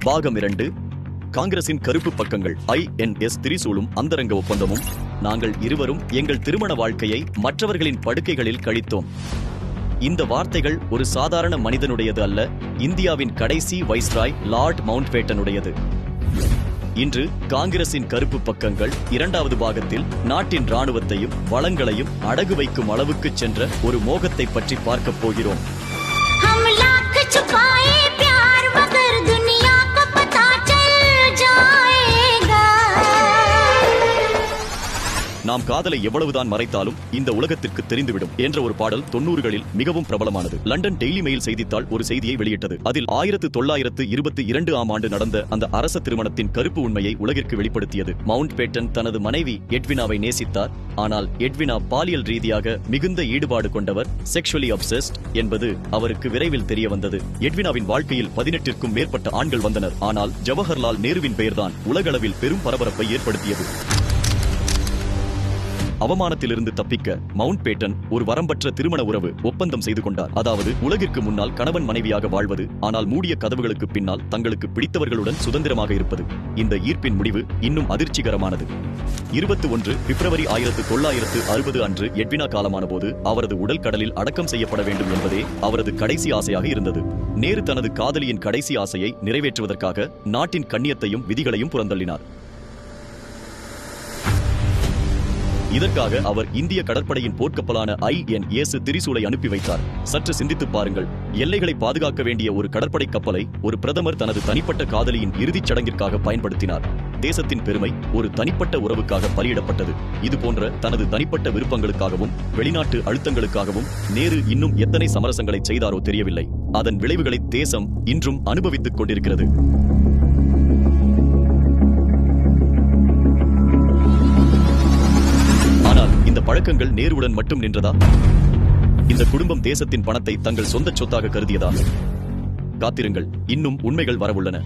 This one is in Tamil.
பாகம் 2. காங்கிரசின் கருப்பு பக்கங்கள். INS திரிசூலும் அந்தரங்க ஒப்பந்தமும். நாங்கள் இருவரும் எங்கள் திருமண வாழ்க்கையை மற்றவர்களின் படுக்கைகளில் கழித்தோம். இந்த வார்த்தைகள் ஒரு சாதாரண மனிதனுடையது அல்ல, இந்தியாவின் கடைசி வைஸ்ராய் லார்ட் மவுண்ட்பேட்டனுடையது. இன்று காங்கிரசின் கருப்பு பக்கங்கள் 2வது பாகத்தில் நாட்டின் ராணுவத்தையும் வளங்களையும் அடகு வைக்கும் அளவுக்கு சென்ற ஒரு மோகத்தை பற்றி பார்க்கப் போகிறோம். நாம் காதலை எவ்வளவுதான் மறைத்தாலும் இந்த உலகத்திற்கு தெரிந்துவிடும் என்ற ஒரு பாடல் 90களில் மிகவும் பிரபலமானது. லண்டன் டெய்லி மெயில் செய்தித்தாள் ஒரு செய்தியை வெளியிட்டது. அதில் 1922 ஆம் ஆண்டு நடந்த அந்த அரச திருமணத்தின் கருப்பு உண்மையை உலகிற்கு வெளிப்படுத்தியது. மவுண்ட்பேட்டன் தனது மனைவி எட்வினாவை நேசித்தார். ஆனால் எட்வினா பாலியல் ரீதியாக மிகுந்த ஈடுபாடு கொண்டவர், செக்ஷுவலி அப்செஸ்ட் என்பது அவருக்கு விரைவில் தெரிய வந்தது. எட்வினாவின் வாழ்க்கையில் 18ற்கும் மேற்பட்ட ஆண்கள் வந்தனர். ஆனால் ஜவஹர்லால் நேருவின் பெயர்தான் உலகளவில் பெரும் பரபரப்பை ஏற்படுத்தியது. அவமானத்திலிருந்து தப்பிக்க மவுண்ட்பேட்டன் ஒரு வரம்பற்ற திருமண உறவு ஒப்பந்தம் செய்து கொண்டார். அதாவது உலகிற்கு முன்னால் கணவன் மனைவியாக வாழ்வது, ஆனால் மூடிய கதவுகளுக்கு பின்னால் தங்களுக்கு பிடித்தவர்களுடன் சுதந்திரமாக இருப்பது. இந்த ஈர்ப்பின் முடிவு இன்னும் அதிர்ச்சிகரமானது. 21 பிப்ரவரி 1960 அன்று எட்வினா காலமான போது அவரது உடல் கடலில் அடக்கம் செய்யப்பட வேண்டும் என்பதே அவரது கடைசி ஆசையாக இருந்தது. நேரு தனது காதலியின் கடைசி ஆசையை நிறைவேற்றுவதற்காக நாட்டின் கண்ணியத்தையும் விதிகளையும் புறந்தள்ளினார். இதற்காக அவர் இந்திய கடற்படையின் போர்க்கப்பலான INS திரிசூலை அனுப்பி வைத்தார். சற்று சிந்தித்து பாருங்கள், எல்லைகளை பாதுகாக்க வேண்டிய ஒரு கடற்படை கப்பலை ஒரு பிரதமர் தனது தனிப்பட்ட காதலியின் இறுதிச் சடங்கிற்காக பயன்படுத்தினார். தேசத்தின் பெருமை ஒரு தனிப்பட்ட உறவுக்காக பலியிடப்பட்டது. இது போன்ற தனது தனிப்பட்ட விருப்பங்களுக்காகவும் வெளிநாட்டு அழுத்தங்களுக்காகவும் நேரு இன்னும் எத்தனை சமரசங்களை செய்தாரோ தெரியவில்லை. அதன் விளைவுகளை தேசம் இன்றும் அனுபவித்துக் கொண்டிருக்கிறது. பழக்கங்கள் நேருவுடன் மட்டும் நின்றதா? இந்த குடும்பம் தேசத்தின் பணத்தை தங்கள் சொந்த சொத்தாக கருதியதா? காத்திருங்கள், இன்னும் உண்மைகள் வரவுள்ளன.